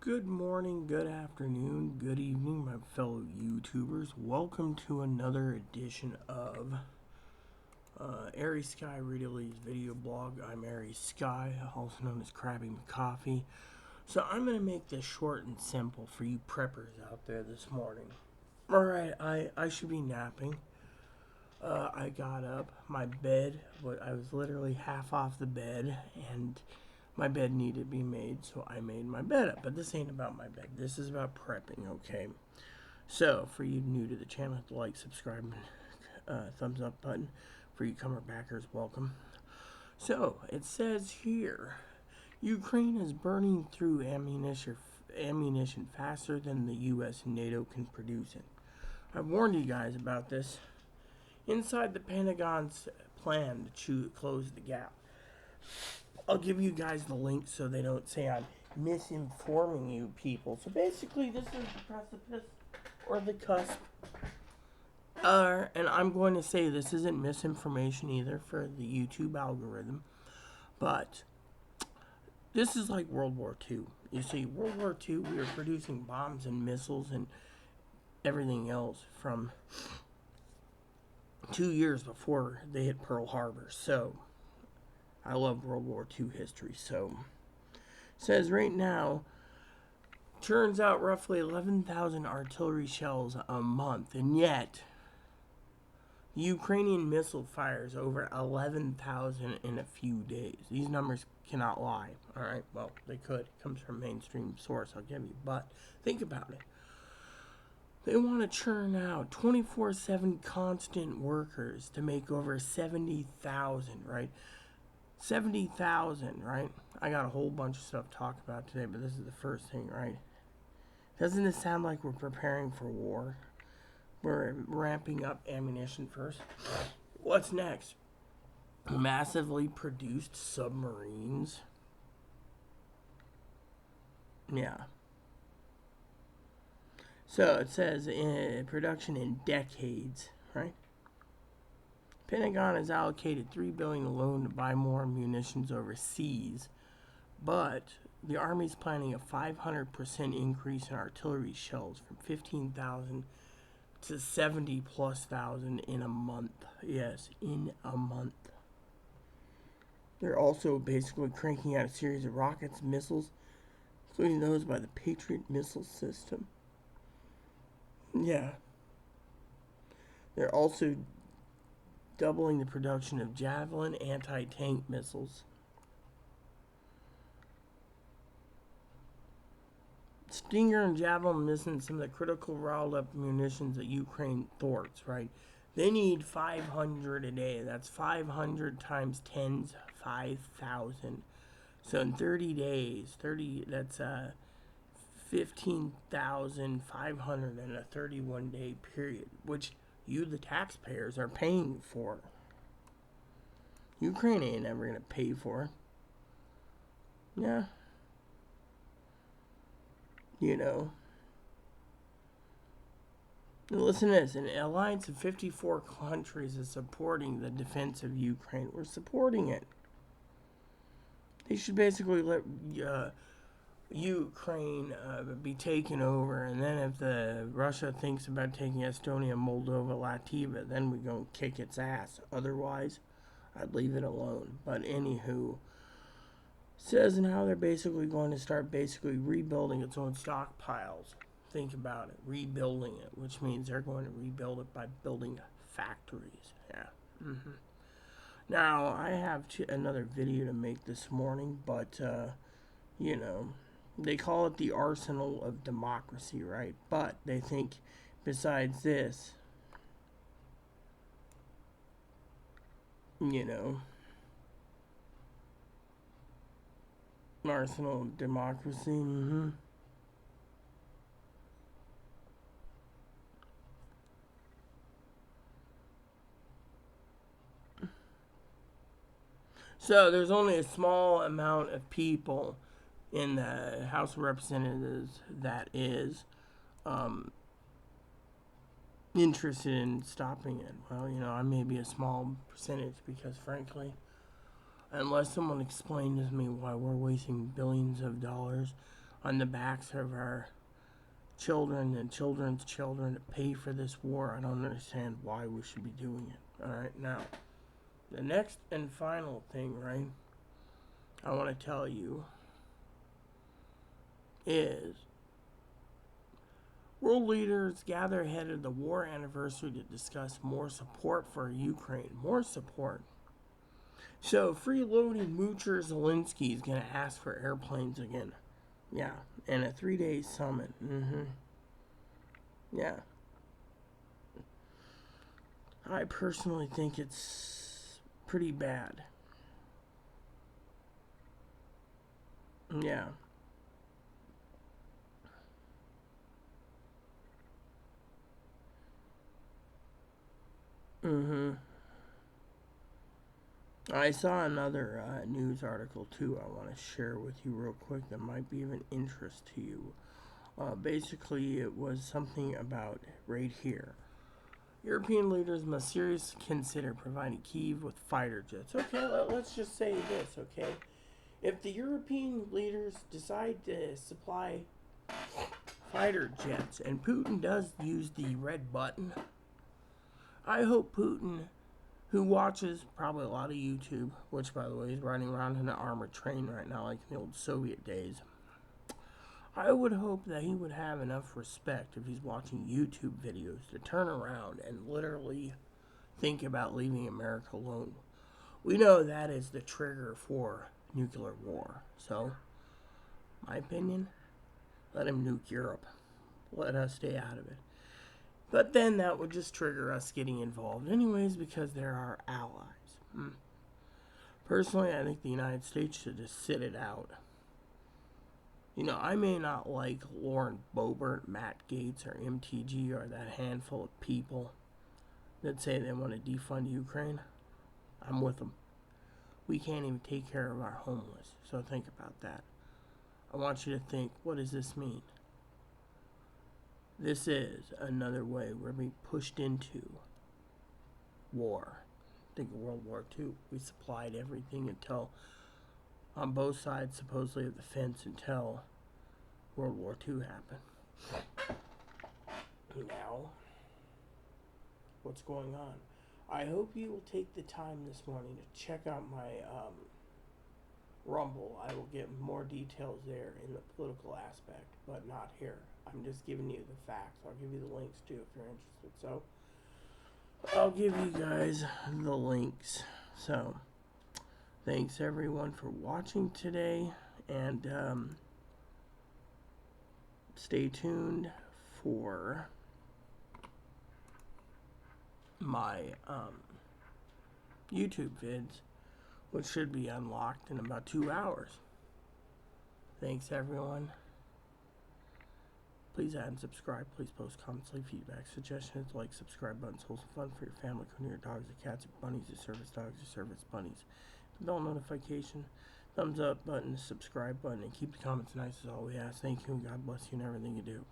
Good morning, good afternoon, good evening, my fellow YouTubers. Welcome to another edition of Aries Sky Readily video blog. I'm Aries Sky, also known as Krabby McCoffee. So I'm going to make this short and simple for you preppers out there this morning. Alright, I should be napping. I got up, my bed, I was literally half off the bed, and my bed needed to be made, so I made my bed up. But this ain't about my bed. This is about prepping, okay? So, for you new to the channel, hit the like, subscribe, and thumbs up button. For you comer backers, welcome. So, it says here, Ukraine is burning through ammunition faster than the U.S. and NATO can produce it. I've warned you guys about this. Inside the Pentagon's plan to close the gap. I'll give you guys the link so they don't say I'm misinforming you people. So basically, this is the precipice or the cusp. And I'm going to say this isn't misinformation either for the YouTube algorithm. But this is like World War II. You see, World War II, we were producing bombs and missiles and everything else from 2 years before they hit Pearl Harbor. So I love World War II history. So it says right now, turns out roughly 11,000 artillery shells a month, and yet the Ukrainian missile fires over 11,000 in a few days. These numbers cannot lie. All right, well, they could. It comes from a mainstream source, I'll give you. But think about it. They want to churn out 24/7 constant workers to make over 70,000, right? 70,000, right? I got a whole bunch of stuff to talk about today, but this is the first thing, right? Doesn't it sound like we're preparing for war? We're ramping up ammunition first. What's next? Massively produced submarines. Yeah. So it says production in decades, right? Pentagon has allocated $3 billion alone to buy more munitions overseas, but the Army's planning a 500% increase in artillery shells from 15,000 to 70,000+ in a month. Yes, in a month. They're also basically cranking out a series of rockets, missiles, including those by the Patriot missile system. Yeah. They're also doubling the production of Javelin anti-tank missiles. Stinger and Javelin missing some of the critical riled up munitions that Ukraine thwarts, right? They need 500 a day. That's 500 times 10's 5,000. So in 30 days, that's 15,500 in a 31-day period, which you, the taxpayers, are paying for. Ukraine ain't never going to pay for it. Yeah. You know. And listen to this. An alliance of 54 countries is supporting the defense of Ukraine. We're supporting it. They should basically let Ukraine be taken over, and then if Russia thinks about taking Estonia, Moldova, Latvia, then we're going to kick its ass. Otherwise, I'd leave it alone. But anywho, says now they're basically going to start rebuilding its own stockpiles. Think about it, rebuilding it, which means they're going to rebuild it by building factories. Yeah. Now, I have another video to make this morning, but, you know, they call it the arsenal of democracy, right? But they think besides this, you know, arsenal of democracy, So there's only a small amount of people in the House of Representatives that is interested in stopping it. Well, you know, I may be a small percentage because, frankly, unless someone explains to me why we're wasting billions of dollars on the backs of our children and children's children to pay for this war. I don't understand why we should be doing it. Alright, now, the next and final thing, right, I want to tell you is world leaders gather ahead of the war anniversary to discuss more support for Ukraine. More support. So, freeloading moocher Zelensky is going to ask for airplanes again. Yeah, and a 3-day summit. Yeah. I personally think it's pretty bad. Yeah. I saw another news article too I want to share with you real quick that might be of an interest to you. Basically, it was something about right here. European leaders must seriously consider providing Kyiv with fighter jets. Okay, let's just say this, okay? If the European leaders decide to supply fighter jets and Putin does use the red button, I hope Putin, who watches probably a lot of YouTube, which by the way is riding around in an armored train right now like in the old Soviet days, I would hope that he would have enough respect if he's watching YouTube videos to turn around and literally think about leaving America alone. We know that is the trigger for nuclear war. So, my opinion, let him nuke Europe. Let us stay out of it. But then that would just trigger us getting involved anyways because they're our allies. Personally, I think the United States should just sit it out. You know, I may not like Lauren Boebert, Matt Gaetz, or MTG, or that handful of people that say they want to defund Ukraine. I'm with them. We can't even take care of our homeless, so think about that. I want you to think, what does this mean? This is another way we're being pushed into war. Think of World War II. We supplied everything until, on both sides supposedly of the fence, until World War II happened. Now, what's going on? I hope you will take the time this morning to check out my Rumble. I will get more details there in the political aspect, but not here. I'm just giving you the facts. I'll give you the links too if you're interested. So, I'll give you guys the links. So, thanks everyone for watching today, and stay tuned for my YouTube vids, which should be unlocked in about 2 hours. Thanks everyone. Please add and subscribe. Please post comments, leave feedback, suggestions, like, subscribe buttons, wholesome fun for your family, including your dogs, your cats, your bunnies, your service dogs, your service bunnies. The bell notification, thumbs up button, subscribe button, and keep the comments nice is all we ask. Thank you and God bless you in everything you do.